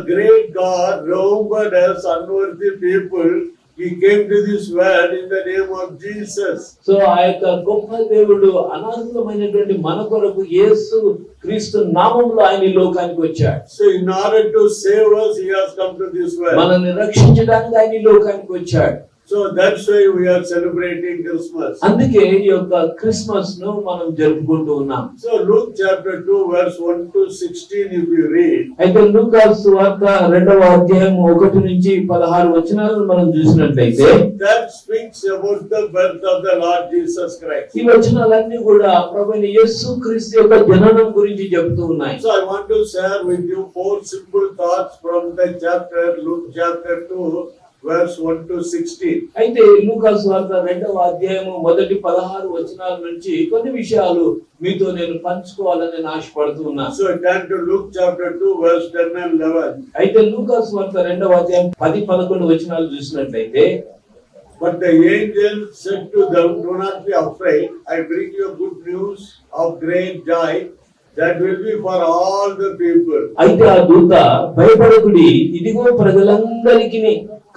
great God remembered us unworthy people. He came to this world in the name of Jesus. So ఆ యొక్క గొప్ప దేవుడు అనాథమైనటువంటి మన కొరకు యేసు క్రీస్తు నామములో ఆయన ఈ లోకానికి వచ్చాడు. So in order to save us, he has come to this world. మనల్ని రక్షించడానికి ఆయన ఈ లోకానికి వచ్చాడు. So that's why we are celebrating Christmas. అందుకే ఈ యొక్క క్రిస్మస్ ను మనం జరుపుకుంటూ ఉన్నాం. So Luke chapter 2 verse 1 to 16 if you read. అయితే లూకా సువార్త 2వ అధ్యాయం 1 నుంచి 16 వచనాలను మనం చూసినట్లయితే That speaks about the birth of the Lord Jesus Christ. ఈ వచనాలన్నీ కూడా ప్రభువైన యేసు క్రీస్తు యొక్క జననం గురించి చెబుతూ ఉన్నాయి. So I want to share with you four simple thoughts from the chapter Luke chapter 2 verse 1 to 16. అయితే లూకా సువార్త 2వ అధ్యాయం మొదటి 16 వచనాల నుంచి కొన్ని విషయాలు మీతో నేను పంచుకోవాలని నేను ఆశపడుతూ ఉన్నాను. So turn to Luke chapter 2 verse 10 and 11. అయితే లూకా సువార్త 2వ అధ్యాయం 10 11 వచనాలు చూసినట్లయితే But the angel said to them, do not be afraid. I bring you good news of great joy that will be for all the people. అయితే ఆ దూత భయపడకుడి, ఇదిగో ప్రజలందరికీ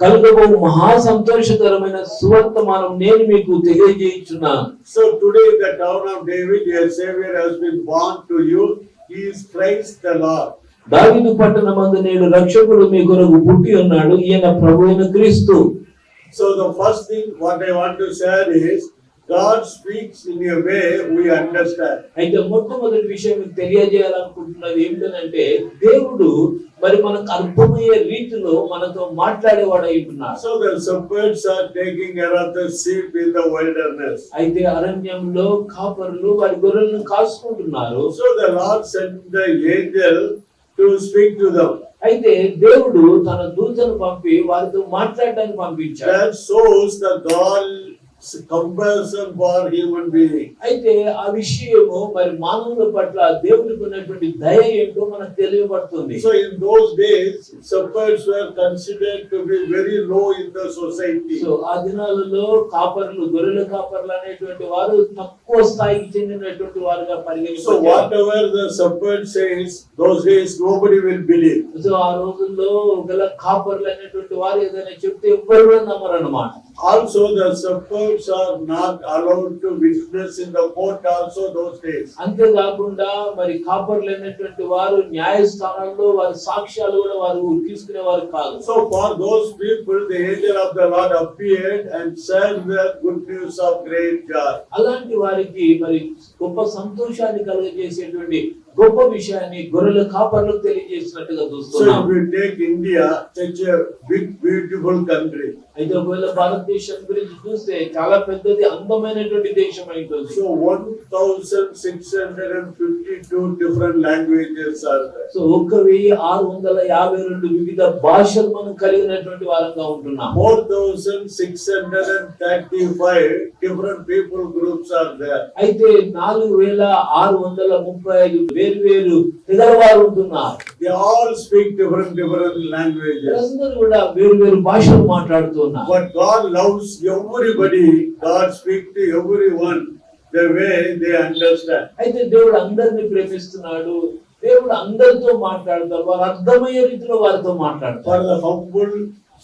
కలుగబో మహా సంతోషకరమైన సువర్తమానం నేను మీకు తెలియజేయుచున్నాను. So today in the town of David, your Savior has been born to you. He is Christ the Lord. దావీదు పట్టణమందు నేడు రక్షకుడు మీ కొరకు పుట్టి ఉన్నాడు, ఈయన ప్రభువైన క్రీస్తు. So the first thing what I want to share is God speaks in a way we understand. అయితే మొట్టమొదటి విషయం మీకు తెలియజేయాలనుకుంటున్నది ఏమిటంటే దేవుడు మరి మనకు అర్థమయ్యే రీతిలో మనతో మాట్లాడేవాడు అయిపోతున్నాడు. So the shepherds are taking care of the sheep in the wilderness. అయితే అరణ్యంలో కాపరులు వారి గొర్రెలను కాసుకుంటున్నారు. So the Lord sent the angel to speak to them. అయితే దేవుడు తన దూతను పంపి వారితో మాట్లాడడానికి పంపించాడు. That shows the God's compassion for human being. అయితే ఆ విషయము మరి మానవుల పట్ల దేవుడికి ఉన్నటువంటి దయ ఏంటో మనకు తెలియబడుతుంది. So in those days, shepherds were considered to be very low in the society. So ఆ దినాలలో కాపర్లు, గొర్రెల కాపర్లు అనేటువంటి వారు తక్కువ స్థాయికి చెందినటువంటి వారుగా So పరిగణించారు. whatever the shepherd says, those days nobody will believe. So ఆ రోజుల్లో గల కాపర్లు అనేటువంటి వారు ఏదైనా చెప్తే ఎవ్వరు నమ్మరు అన్నమాట. Also the shepherds are not allowed to witness in the court also those days. అంతేకాకుండా మరి కాపర్లు అనేటువంటి వారు న్యాయస్థానాల్లో వారి సాక్ష్యాలు కూడా వారు తీసుకునేవారు కాదు. So for those people, the angel of the Lord appeared and said the good news of great joy. అలాంటి వారికి మరి గొప్ప సంతోషాన్ని కలుగజేసేటువంటి గొప్ప విషయాన్ని గొర్రెల కాపర్లకు తెలియజేసినట్టుగా So చూస్తున్నాం. if we take India, such a big beautiful country. అయితే ఒకవేళ భారతదేశం గురించి చూస్తే చాలా పెద్దది, అందమైనటువంటి దేశం ఉంటుంది. So 1652 different languages are there. So 1652 వివిధ భాషలు మనం కలిగినటువంటి వారంగా ఉంటున్నాం. 4635 different people groups are there. అయితే 4635 వేరు తెగలవారు ఉంటున్నారు. They all speak different languages. అందరూ కూడా వేరు భాషలు మాట్లాడుతున్నారు. But God loves everybody. God speaks to everyone the way they understand. అయితే దేవుడు అందరిని ప్రేమిస్తున్నాడు. దేవుడు అందరితో మాట్లాడతాడు, వారు అర్థమయ్యే రీతిలో వారితో మాట్లాడతారు. For the humble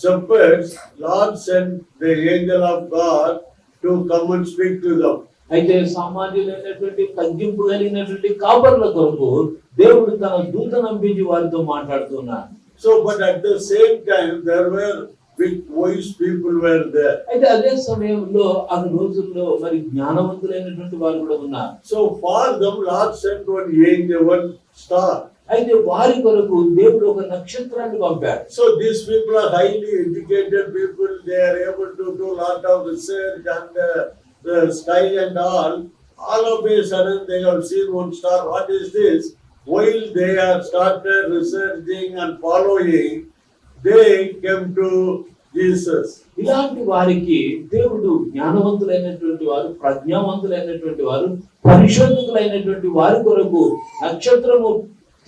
shepherds, Lord sent the angel of God to come and speak to them. అయితే సామాన్యులైనటువంటి తగ్గింపు కలిగినటువంటి కాపర్ల కొరకు దేవుడు తన దూతను పంపించి వారితో మాట్లాడుతున్నాడు. So, but at the same time, there were big wise people were there. అయితే అదే సమయంలో ఆ రోజుల్లో మరి జ్ఞానవంతులైనటువంటి వారు కూడా ఉన్నారు. So for them, Lord sent one angel, one star. అయితే వారి కొరకు దేవుడు ఒక నక్షత్రాన్ని పంపాడు. So these people are highly educated people. They are able to do lot of research and the sky and all. All of a sudden, they have seen one star. What is this? While they are started researching and following, they came to Jesus. ఇలాంటి వారికి దేవుడు జ్ఞానవంతులైనటువంటి వారు, ప్రజ్ఞావంతులైనటువంటి వారు, పరిశోధకులైనటువంటి వారి కొరకు నక్షత్రము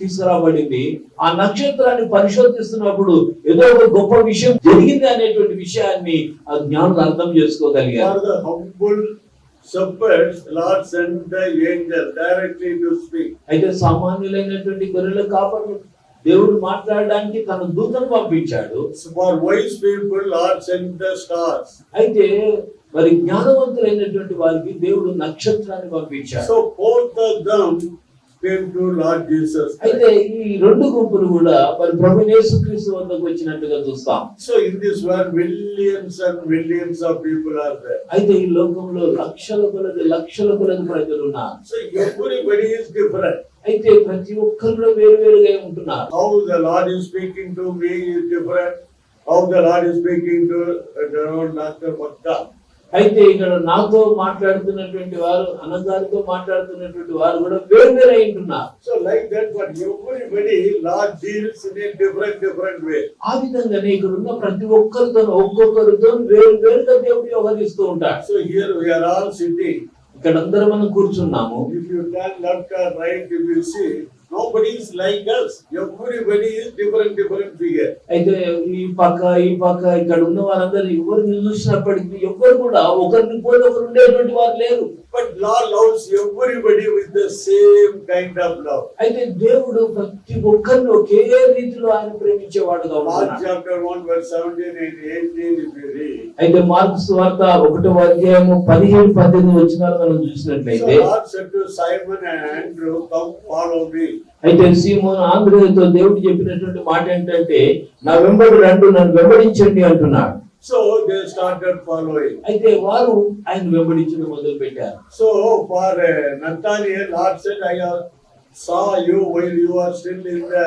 తీసుకురాబడింది. ఆ నక్షత్రాన్ని పరిశోధిస్తున్నప్పుడు ఏదో ఒక గొప్ప విషయం జరిగింది అనేటువంటి విషయాన్ని ఆ జ్ఞానులు అర్థం చేసుకోగలిగారు. For the humble shepherds, Lord sent the angel directly to speak. అయితే సామాన్యులైనటువంటి గొర్రెల కాపర్లు దేవుడు మాట్లాడడానికి తన దూతను పంపించాడు. So for wise people, Lord sent the stars. అయితే మరి జ్ఞానవంతులైనటువంటి వారికి దేవుడు నక్షత్రాన్ని పంపించాడు. So both of them came to Lord Jesus అయితే Christ. ఈ రెండు గుంపులు కూడా మరి ప్రభువైన యేసుక్రీస్తు వద్దకు వచ్చినట్టుగా చూస్తాం. So in this world, millions and millions of people are there. అయితే ఈ లోకంలో లక్షల కొలది ప్రజలు ఉన్నారు. So everybody is different. అయితే ప్రతి ఒక్కరు వేరుగా ఉంటున్నారు. How the Lord is speaking to me is different. How the Lord is speaking to Dr. Bhakta. అయితే ఇక్కడ నాతో మాట్లాడుతున్నటువంటి వారు, అన్నగారితో మాట్లాడుతున్నటువంటి వారు కూడా వేరుగా ఉంటున్నారు. So like that, but everybody, Lord deals in a different way. ఆ విధంగానే ఇక్కడ ఉన్న ప్రతి ఒక్కొక్కరితో వేరుగా దేవుడు వ్యవహరిస్తూ ఉంటాడు. So here we are all sitting. ఇక్కడ అందరం మనం కూర్చున్నాము. If you turn left or right, if you see, nobody is like us. Everybody is different figure. అయితే ఈ పక్క ఇక్కడ ఉన్న వారందరూ ఎవరిని చూసినప్పటికీ ఎవరు కూడా ఒకరిని పోలి ఒకరు ఉండేటువంటి వారు లేరు. But Lord loves everybody with the same kind of love. అయితే దేవుడు ప్రతి ఒక్కరిని ఒకే రీతిలో ఆయన ప్రేమించేవాడుగా Mark ఉన్నాడు. chapter 1 verse 17 and 18 if you read. అయితే మార్కు సువార్త 1వ అధ్యాయము 17-18 వచనాలు మనం So చూసినట్లయితే, Lord said to Simon and Andrew, come follow me. అయితే సీమోను ఆంద్రేయుతో దేవుడు చెప్పినటువంటి మాట ఏంటంటే, నా వెంబడి రండి, నన్ను వెంబడించండి అంటున్నాడు. So they started following. అయితే వారు ఆయన వెంబడించడం మొదలు పెట్టారు. So for Nathanael, Lord said, I saw you while you are still in the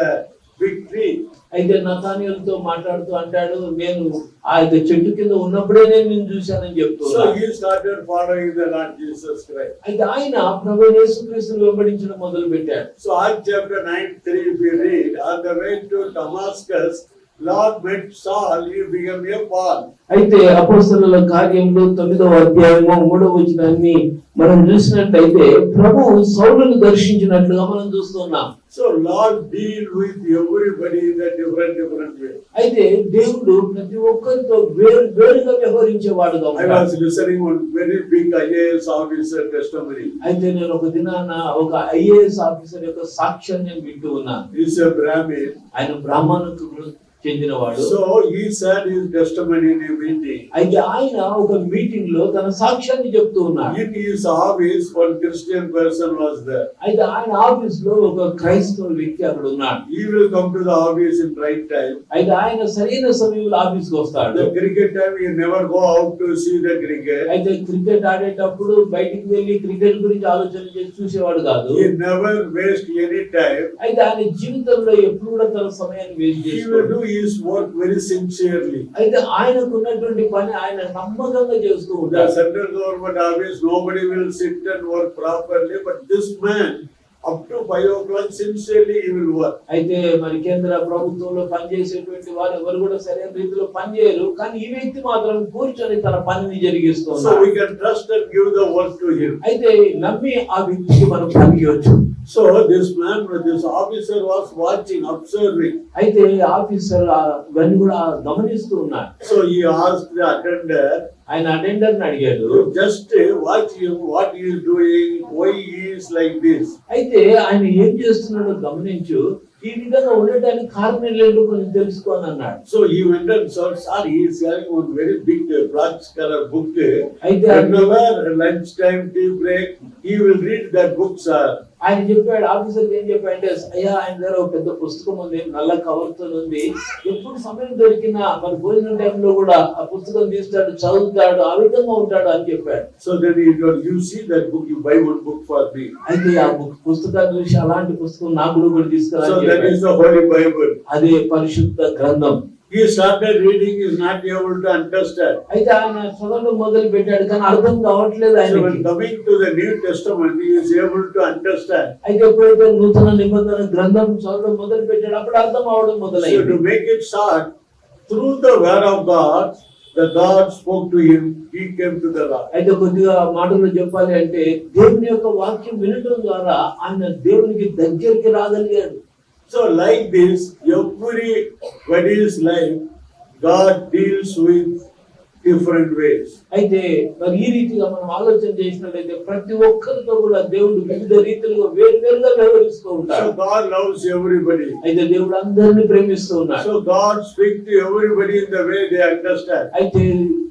big tree. అయితే నతానియేలుతో మాట్లాడుతూ అంటాడు, నేను ఆ యొక్క చెట్టు కింద ఉన్నప్పుడే నేను నిన్ను చూశానని చెప్తూ So he started following the Lord Jesus Christ. అయితే ఆయన ప్రభువైన యేసుక్రీస్తును వెంబడించడం మొదలు పెట్టాడు. So Acts chapter 9:3 if you read, on the way to Damascus, Lord met Saul, he became a Paul. అయితే అపోస్తలుల కార్యములు 9వ అధ్యాయము 3వ వచనాన్ని మనం చూసినట్లయితే ప్రభువు సౌలును దర్శించినట్లుగా మనం చూస్తున్నాం. So Lord deal with everybody in a different way. అయితే దేవుడు ప్రతి ఒక్కరితో వేరుగా వ్యవహరించేవాడుగా I ఉన్నాడు. was listening one very big IAS officer testimony. అయితే నేను ఒక దినాన ఒక ఐఏఎస్ ఆఫీసర్ యొక్క సాక్ష్యాన్ని నేను వింటూ ఉన్నాను. He's a Brahmin. ఆయన బ్రాహ్మణులకు చెందినవాడు. So he said his testimony in a meeting. అయితే ఆయన ఒక మీటింగ్ లో తన సాక్ష్యాన్ని చెప్తూ ఉన్నాడు. In his office, one Christian person was there. అయితే ఆయన ఆఫీస్ లో ఒక క్రైస్తవ వ్యక్తి అక్కడ ఉన్నాడు. He will come to the office in right time. అయితే ఆయన సరైన సమయంలో ఆఫీస్ కి వస్తాడు. The cricket time, he never go out to see the cricket. అయితే క్రికెట్ ఆడేటప్పుడు బయటికి వెళ్ళి క్రికెట్ గురించి ఆలోచన చేసి చూసేవాడు కాదు. He never waste any time. అయితే ఆయన జీవితంలో ఎప్పుడు కూడా తన సమయాన్ని వేస్ట్ He will చేసుకోడు. do his work very sincerely. అయితే ఆయనకు ఉన్నటువంటి పని ఆయన నమ్మకంగా చేస్తూ The ఉంటాడు. central government office, nobody will sit and work properly, but this man, up to 5 o'clock, sincerely he will work. అయితే మరి కేంద్ర ప్రభుత్వంలో పనిచేసేటువంటి వారు ఎవరు కూడా సరైన రీతిలో పనిచేయరు, కానీ ఈ వ్యక్తి మాత్రం కూర్చొని తన పనిని So జరిగిస్తున్నాడు. we can trust and give the work to him. అయితే నమ్మి ఆ వ్యక్తికి మనం పనియొచ్చు. So this man, this officer was watching, observing. అయితే ఆఫీసర్ ఇవన్నీ కూడా గమనిస్తూ ఉన్నాడు. So he asked the attender, ఆయన అటెండర్ ని అడిగాడు, just watch him, what he is doing, why he is like this. అయితే ఆయన ఏం చేస్తున్నాడో గమనించు, ఈ విధంగా ఉండటానికి కారణం ఏంటో కొంచెం తెలుసుకోని అన్నాడు. So he went and saw, sir, he is having one very big black color book. అయితే Whenever lunchtime, tea break, he will read that book, sir. ఆయన చెప్పాడు, ఆఫీసర్ ఏం చెప్పాడంటే, అయ్యా ఆయన దగ్గర ఒక పెద్ద పుస్తకం ఉంది, నల్ల కవర్ తో ఉంది, ఎప్పుడు సమయం దొరికినా మరి భోజనం టైంలో కూడా ఆ పుస్తకం తీస్తాడు, చదువుతాడు, ఆ విధంగా ఉంటాడు అని చెప్పాడు. So then he told, you see that book, you buy one book for me. అయితే ఆ పుస్తకాన్ని చూసి అలాంటి పుస్తకం నాకు కూడా తీసుకురా So అని that చెప్పాడు. is the Holy Bible. అదే పరిశుద్ధ గ్రంథం. He started reading, he is not able to understand. అయితే ఆయన చదవడం మొదలు పెట్టాడు, కానీ అర్థం కావట్లేదు So ఆయనకి. when coming to the New Testament, he is able to understand. అయితే ఎప్పుడైతే నూతన నిబంధన గ్రంథం చదవడం మొదలు పెట్టాడు, అప్పుడు అర్థం అవడం So మొదలైంది. to make it short, through the word of God, the God spoke to him, he came to the Lord. అయితే కొద్దిగా మాటల్లో చెప్పాలి అంటే, దేవుని యొక్క వాక్యం వినటం ద్వారా ఆయన దేవునికి దగ్గరికి రాగలిగాడు. So like this, everybody's life, God deals with different ways. అయితే మరి ఈ రీతిగా మనం ఆలోచన చేసినట్లయితే ప్రతి ఒక్కరితో కూడా దేవుడు వివిధ రీతిలో వేరువేరుగా వ్యవహరిస్తూ ఉంటాడు. So God loves everybody. అయితే దేవుడు అందరిని ప్రేమిస్తూ ఉన్నాడు. So God speaks to everybody in the way they understand. అయితే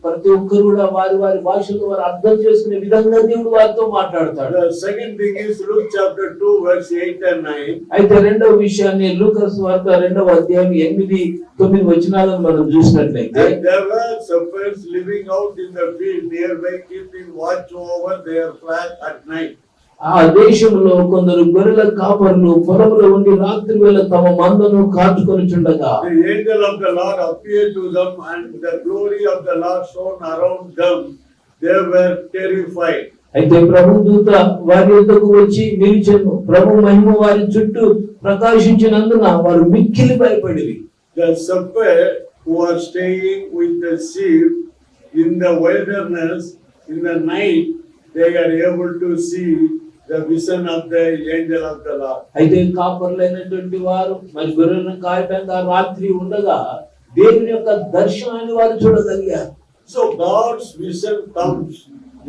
ప్రతి ఒక్కరు కూడా వారి వారి భాషలో వారు అర్థం చేసుకునే విధంగా దేవుడు వారితో మాట్లాడతాడు. The second thing is Luke chapter 2 verse 8 and 9. అయితే రెండవ విషయాన్ని లూకా సువార్త 2వ అధ్యాయం 8-9 వచనాలను మనం చూసినట్లయితే, And there were shepherds living out in the field nearby, keeping watch over their flock at night. ఆ దేశంలో కొందరు గొర్రెల కాపరులు పొలంలో ఉండి రాత్రి వేళ తమ మందను కాచుకొనుచుండగా The angel of the Lord appeared to them, and the glory of the Lord shone around them. They were terrified. అయితే ప్రభు దూత వారి యొద్దకు వచ్చి నిలిచెను. ప్రభు మహిమ వారి చుట్టూ ప్రకాశించినందున వారు మిక్కిలి భయపడిరి. The shepherds who are staying with the sheep in the wilderness in the night, they are able to see the vision of the angel of the Lord. అయితే కాపరులైనటువంటి వారు మరి గొర్రెలను కాయటంగా రాత్రి ఉండగా దేవుని యొక్క దర్శనాన్ని వారు చూడగలిగారు. So God's vision comes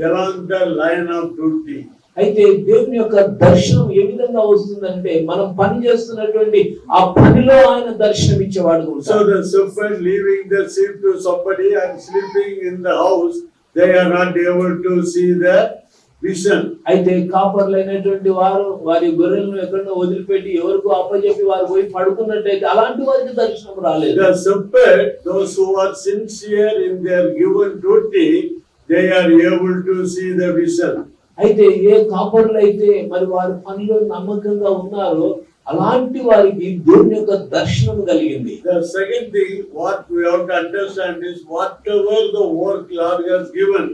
along the line of duty. అయితే దేవుని యొక్క దర్శనం ఏ విధంగా వస్తుందంటే మనం పని చేస్తున్నటువంటి ఆ పనిలో ఆయన దర్శనం ఇచ్చేవాడు. So the shepherd leaving the sheep to somebody and sleeping in the house, they are not able to see the vision. అయితే కాపర్లైనటువంటి వారు వారి గొర్రెలను ఎక్కడో వదిలిపెట్టి ఎవరికో అప్పచెప్పి వారు పోయి పడుకున్నట్టయితే అలాంటి వారికి దర్శనం రాలేదు. The shepherd, those who are sincere in their given duty, they are able to see the vision. అయితే ఏ కాపరులైతే మరి వారి పనిలో నమ్మకంగా ఉన్నారో అలాంటి వారికి దేవుని యొక్క దర్శనం కలిగింది. The second thing what we have to understand is whatever the work Lord has given,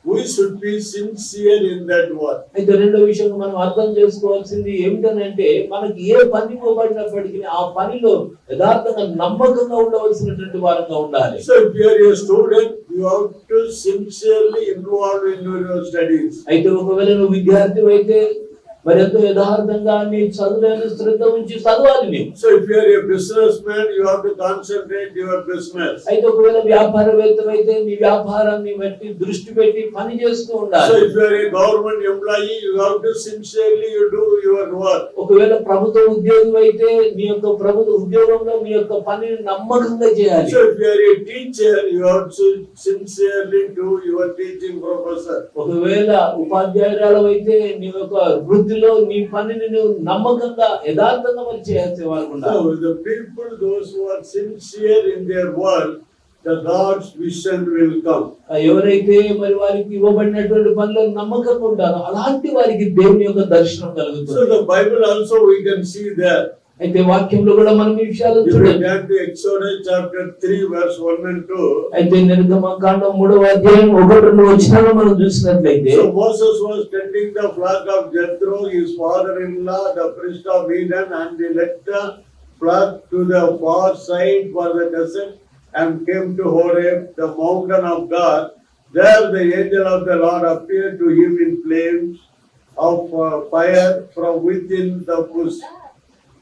we should be sincere in that work. అయితే రెండో విషయం మనం అర్థం చేసుకోవాల్సింది ఏమిటనంటే మనకి ఏ పని ఇవ్వబడినప్పటికీ ఆ పనిలో యథార్థంగా నమ్మకంగా ఉండవలసినటువంటి వారంగా ఉండాలి. So if you are a student, you have to sincerely involve in your studies. అయితే ఒకవేళ నువ్వు విద్యార్థి అయితే మరి ఎంతో యథార్థంగా నీ చదువులను శ్రద్ధ ఉంచి చదవాలి నీవు. So if you are a businessman, you have to concentrate your business. అయితే ఒకవేళ వ్యాపారవేత్తమైతే నీ వ్యాపారాన్ని బట్టి దృష్టి పెట్టి పని చేస్తూ So ఉండాలి. if you are a government employee, you have to sincerely you do your work. ఒకవేళ ప్రభుత్వ ఉద్యోగి అయితే నీ యొక్క ప్రభుత్వ ఉద్యోగంలో నీ యొక్క పనిని నమ్మకంగా చేయాలి. So if you are a teacher, you have to sincerely do your teaching professor. ఒకవేళ ఉపాధ్యాయురాలు అయితే నీ యొక్క వృత్తిలో నీ పనిని నువ్వు నమ్మకంగా యథార్థంగా మరి చేసే వారు ఉండాలి. So the people, those who are sincere in their work, the God's vision will come. ఎవరైతే మరి వారికి ఇవ్వబడినటువంటి పనిలో నమ్మకంగా ఉంటారో అలాంటి వారికి దేవుని యొక్క దర్శనం So కలుగుతుంది. the Bible also we can see there. అయితే వాక్యంలో కూడా మనం ఈ విషయాలు If you చూడండి. turn to Exodus chapter 3 verse 1 and 2. అయితే నిర్గమకాండం 3వ అధ్యాయం 1-2 వచనాలను మనం చూసినట్లయితే, So Moses was tending the flock of Jethro, his father-in-law, the priest of Midian, and he led the flock to the far side for the desert and came to Horeb, the mountain of God. There the angel of the Lord appeared to him in flames of fire from within the bush.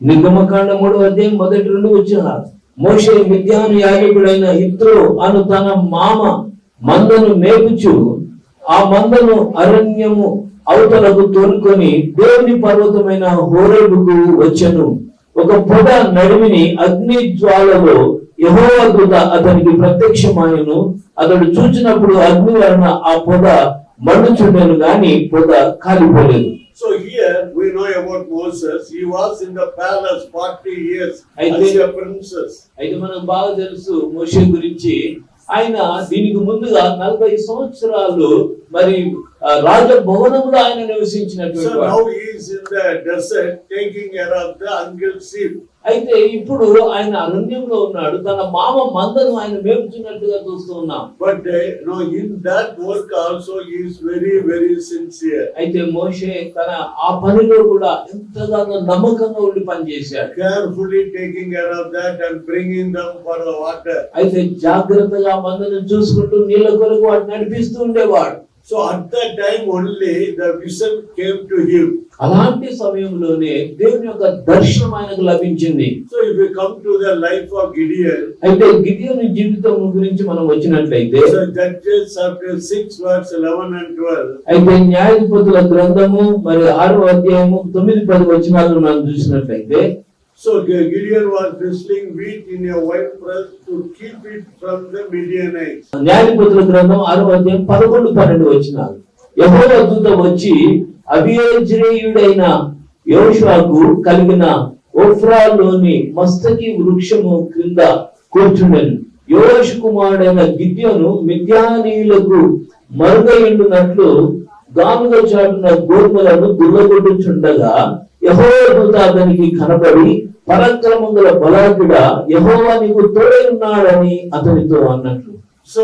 నిర్గమకాండం 3వ అధ్యాయం 1-2 వచనాలు. మోషే మిద్యాను యాజకుడైన యిత్రో అను తన మామ మందను మేపుచు ఆ మందను అరణ్యము అవతలకు తోలుకొని దేవుని పర్వతమైన హోరేబుకు వచ్చెను. ఒక పొద నడిమిని అగ్ని జ్వాలలో యెహోవా దూత అతనికి ప్రత్యక్షమాయెను. అతడు చూచినప్పుడు అగ్ని వలన ఆ పొద మండుచుండెను గాని పొద కాలిపోలేదు. So here we know about Moses. He was in the palace 40 years I as think- a princess. అయితే మనకు బాగా తెలుసు మోషే గురించి. ఆయన దీనికి ముందుగా 40 సంవత్సరాలు మరి రాజభవనంలో ఆయన నివసించినటువంటి So వాడు. now he is in the desert taking care of the unkilled sheep. అయితే ఇప్పుడు ఆయన అరణ్యంలో ఉన్నాడు. తన మామ మందను ఆయన మేపుచున్నట్టుగా చూస్తూ ఉన్నాం. But in that work also he is very, very sincere. అయితే మోషే తన ఆ పనిలో కూడా ఎంతగానో నమ్మకంగా ఉండి పనిచేశాడు. Carefully taking care of that and bringing them for the water. అయితే జాగ్రత్తగా మందను చూసుకుంటూ నీళ్ళ కొరకు వాటిని నడిపిస్తూ ఉండేవాడు. So at that time only the vision came to him. అలాంటి సమయంలోనే దేవుని యొక్క దర్శనం ఆయనకు లభించింది. So if we come to the life of Gideon, అయితే గిదియోను జీవితం గురించి మనం వచ్చినట్లయితే, so Judges chapter 6 verse 11 and 12. అయితే న్యాయాధిపతుల గ్రంథము మరి 6వ అధ్యాయము 9-10 వచనాలను మనం చూసినట్లయితే, So Gideon was whistling wheat in a wine press to keep it from the Midianites. న్యాయాధిపతుల గ్రంథం 6వ అధ్యాయం 11-12 వచనాలు. యెహోవా దూత వచ్చి అబీయెజ్రీయుడైన యోషువకు కలిగిన ఓఫ్రాలోని మస్తకి వృక్షము క్రింద కూర్చుండెను. యోషు కుమారుడైన గిద్యోను మిద్యానీయులకు మరుగయుండునట్లు గానుగ చాటున గోధుమలను గుల్లగొట్టుచుండగా యెహోవా దూత అతనికి కనబడి, పరాక్రమం గల బలాఢ్యుడా, యెహోవా నీకు తోడై ఉన్నాడని అతనితో అన్నట్లు. So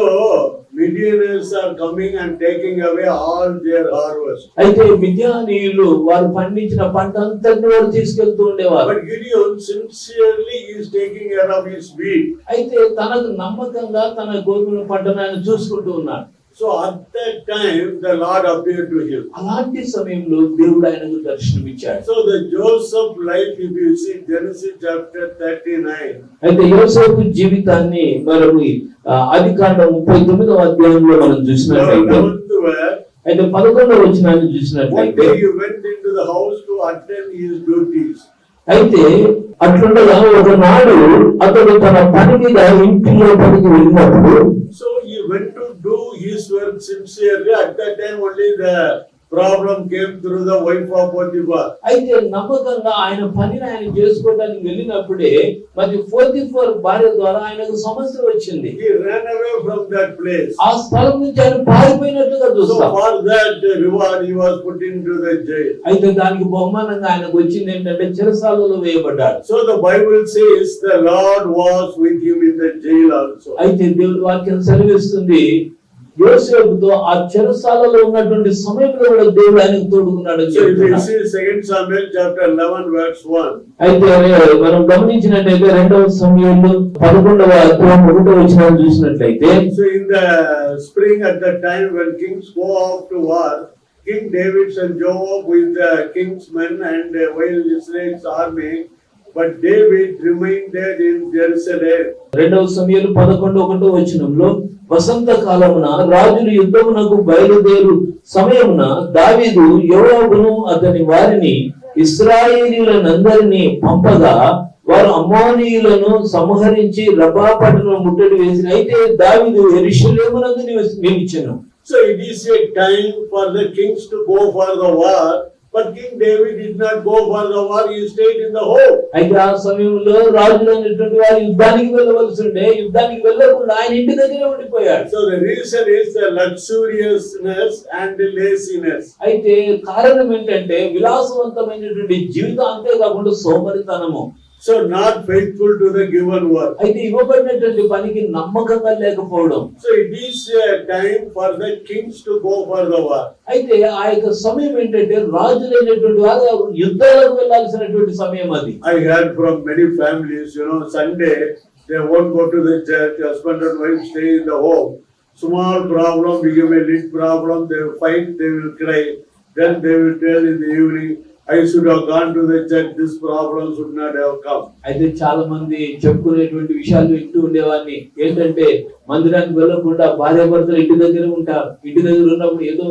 Midianites are coming and taking away all their harvest. అయితే మిద్యానీయులు వారు పండించిన పంట అంతటిని వారు తీసుకెళ్తూ ఉండేవారు. But Gideon sincerely is taking care of his wheat. అయితే తనకు నమ్మకంగా తన గోధుమ పంటను ఆయన చూసుకుంటూ ఉన్నాడు. So at that time the Lord appeared to him. అలాంటి సమయంలో దేవుడు ఆయనకు దర్శనమిచ్చాడు. So the Joseph life, if you see Genesis chapter 39. అయితే యోసేపు జీవితాన్ని మనం ఆదికాండం 39వ అధ్యాయంలో మనం చూసినట్లయితే, 11th verse, అయితే 11వ వచనాన్ని one చూసినట్లయితే, day he went into the house to attend his duties. అయితే అట్లుండగా ఒకనాడు అతడు తన పని మీద ఇంటి లోపలికి వెళ్ళినప్పుడు, So he went to do his work sincerely. At that time only the problem came through the wife of Potiphar. అయితే నమ్మకంగా ఆయన పనిని ఆయన చేసుకోవడానికి వెళ్ళినప్పుడే మరి పోతిఫర్ భార్య ద్వారా ఆయనకు సమస్య వచ్చింది. He ran away from that place. ఆ స్థలం నుంచి ఆయన పారిపోయినట్లుగా So చూస్తాం. for that reward he was put into the jail. అయితే దానికి బహుమానంగా ఆయనకు వచ్చింది ఏంటంటే చెరసాలలో వేయబడ్డాడు. So the Bible says the Lord was with him in the jail also. అయితే దేవుడి వాక్యం సెలవిస్తుంది, యోసేపుతో ఆ చెరసాలలో ఉన్నటువంటి సమయంలో కూడా దేవుడు ఆయనకు తోడుకున్నాడు అని So if you చెప్తున్నాడు. see 2 Samuel chapter 11 verse 1. అయితే మనం గమనించినట్లయితే 2వ సమూయేలు 11వ అధ్యాయం 1వ వచనాన్ని చూసినట్లయితే, So in the spring at the time when kings go off to war, King David and Joab with the king's men and while Israel's army, but David remained in Jerusalem. 2వ సమూయేలు 11:1 వచనంలో, వసంత కాలమున రాజులు యుద్ధమునకు బయలుదేరు సమయమున దావీదు యోవాబును అతని వారిని ఇశ్రాయేలీయులనందరినీ పంపగా వారు అమ్మోనీయులను సంహరించి రబ్బా పట్టణం ముట్టడి వేసిన. అయితే దావీదు యెరూషలేమునందు నిలిచెను. So it is a time for the kings to go for the war, but King David did not go for the war, he stayed in the home. అయితే ఆ సమయంలో రాజులు అనేటువంటి వారు యుద్ధానికి వెళ్ళవలసి ఉండే, యుద్ధానికి వెళ్ళకుండా ఆయన ఇంటి దగ్గరే ఉండిపోయాడు. So the reason is the luxuriousness and the laziness. అయితే కారణం ఏంటంటే విలాసవంతమైనటువంటి జీవితం, అంతేకాకుండా సోమరితనము. So not faithful to the given work. అయితే ఇవ్వబడినటువంటి పనికి నమ్మకంగా లేకపోవడం. So it is a time for the kings to go for the war. అయితే ఆ యొక్క సమయం ఏంటంటే రాజులైనటువంటి వారు యుద్ధాలకు వెళ్ళాల్సినటువంటి సమయం అది. I heard from many families, Sunday they won't go to the church, husband and wife stay in the home. Small problem become a big problem, they will fight, they will cry. Then they will tell in the evening, I should have gone to the church, this problem should not have come. అయితే చాలా మంది చెప్పుకునేటువంటి విషయాలు వింటూ ఉండేవాడిని. ఏంటంటే మందిరానికి వెళ్ళకుండా భార్యాభర్తలు ఇంటి దగ్గర ఉంటారు. ఇంటి దగ్గర ఉన్నప్పుడు ఏదో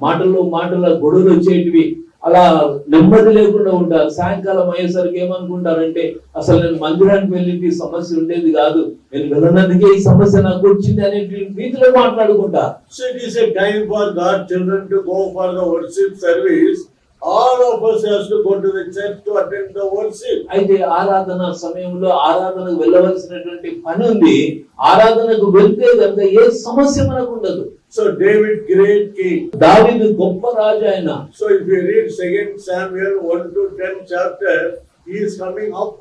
మాటల గొడవలు వచ్చేటివి, అలా నెమ్మది లేకుండా ఉంటారు. సాయంకాలం అయ్యేసరికి ఏమనుకుంటారంటే, అసలు నేను మందిరానికి వెళ్ళి సమస్య ఉండేది కాదు, నేను వెళ్ళినందుకే ఈ సమస్య నాకు వచ్చింది అనే రీతిలో మాట్లాడుకుంటారు. So it is a time for God's children to go for the worship service. All of us has to go to the church to attend the worship. అయితే ఆరాధన సమయంలో ఆరాధనకు వెళ్ళవలసినటువంటి పని ఉంది. ఆరాధనకు వెళ్తే కనుక ఏ సమస్య మనకు ఉండదు. So David, great king. దావీదు గొప్ప రాజు ఆయన. So if you read 2 Samuel 1 to 10 chapter, he is coming up.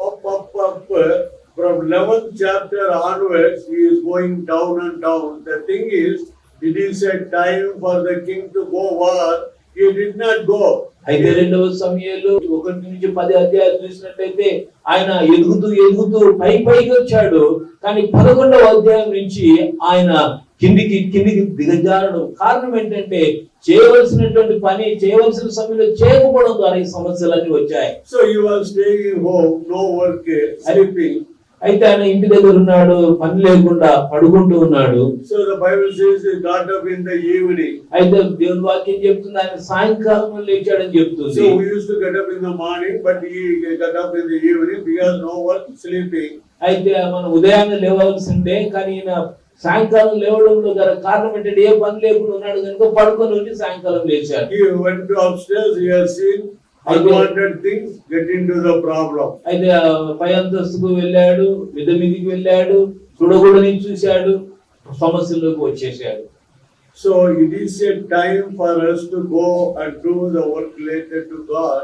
From 11th chapter onwards, he is going down and down. The thing is, it is a time for the king to go war. He did not go. అయితే 2వ సమూయేలు 1 నుంచి 10 అధ్యాయాలు చూసినట్లయితే ఆయన ఎదుగుతూ పైకి వచ్చాడు. కానీ 11వ అధ్యాయం నుంచి ఆయన కిందికి దిగజారడం కారణం ఏంటంటే చేయవలసినటువంటి పని చేయవలసిన సమయంలో చేయకపోవడం ద్వారా ఈ సమస్యలన్నీ వచ్చాయి. So he was staying home, no work, sleeping. అయితే ఆయన ఇంటి దగ్గర ఉన్నాడు, పని లేకుండా పడుకుంటూ ఉన్నాడు. So the Bible says he got up in the evening. అయితే దేవుని వాక్యం చెప్తుంది ఆయన సాయంకాలం లేచాడని చెప్తుంది. So we used to get up in the morning, but he got up in the evening because no work, sleeping. అయితే మనం ఉదయాన్నే లేవాల్సిందే, కానీ ఈయన సాయంకాలం లేవడంలో గల కారణం ఏంటంటే ఏ పని లేకుండా ఉన్నాడు కనుక పడుకొని ఉండి సాయంకాలం లేచాడు. He went to upstairs, he has seen unwanted things, get into the problem. అయితే పై అంతస్తుకు వెళ్ళాడు, మీదికి వెళ్ళాడు, చూడకూడని చూశాడు, సమస్యల్లోకి వచ్చేసాడు. So it is a time for us to go and do the work related to God.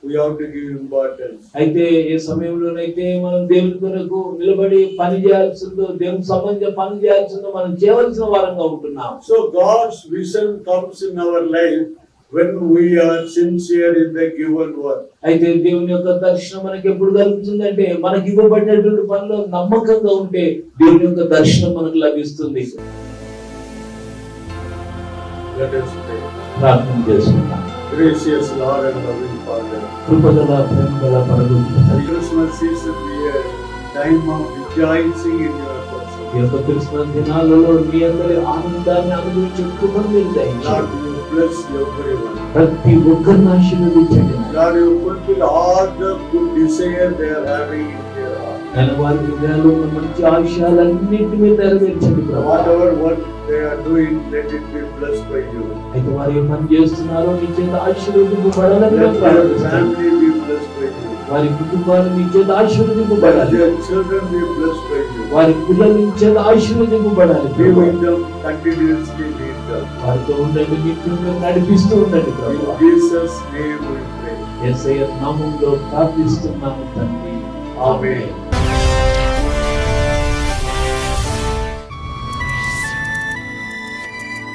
We have to give importance. అయితే ఏ సమయంలోనైతే మనం దేవుని కొరకు నిలబడి పని చేయాల్సిందో, దేవునికి సంబంధించిన పని చేయాల్సిందో మనం చేయవలసిన వారంగా ఉంటున్నాం. So God's vision comes in our life when we are sincere in the given work. అయితే దేవుని యొక్క దర్శనం మనకి ఎప్పుడు కలుగుతుందంటే మనకి ఇవ్వబడినటువంటి పనిలో నమ్మకంగా ఉంటే దేవుని యొక్క దర్శనం మనకు లభిస్తుంది. Let us pray. ప్రార్థన చేసుకుందాం. Gracious Lord and loving Father, కృపగల ప్రేమగల పరలోకపు the తండ్రి, Christmas season we are time of rejoicing in your person. ఈ యొక్క క్రిస్మస్ దినాలలో మీ అందరి ఆనందాన్ని అనుభవించే కృపను మీరు దయచేయండి. Lord, you bless everyone. ప్రతి ఒక్కరిని ఆశీర్వదించండి. Lord, you fulfill all the good desire they are having in their heart. నేను వారి హృదయాల్లో ఉన్న మంచి ఆశయాలన్నింటినీ నెరవేర్చండి ప్రభు. Whatever work they are doing, let it be blessed by you. అయితే వారు ఏ పని చేస్తున్నారో నీ చేత ఆశీర్వదింపబడాలని Let their ప్రార్థిస్తున్నాను. family be blessed by you. వారి కుటుంబాలు నీ చేత Let ఆశీర్వదింపబడాలి. their children be blessed by you. వారి పిల్లలు నీ చేత ఆశీర్వదింపబడాలి Be Prabhu. with them, continuously lead them. వారితో ఉండండి, నిత్యంగా నడిపిస్తూ ఉండండి In Prabhu. Jesus' name we pray. యేసయ్య నామములో ప్రార్థిస్తున్నాము తండ్రి. ఆమేన్.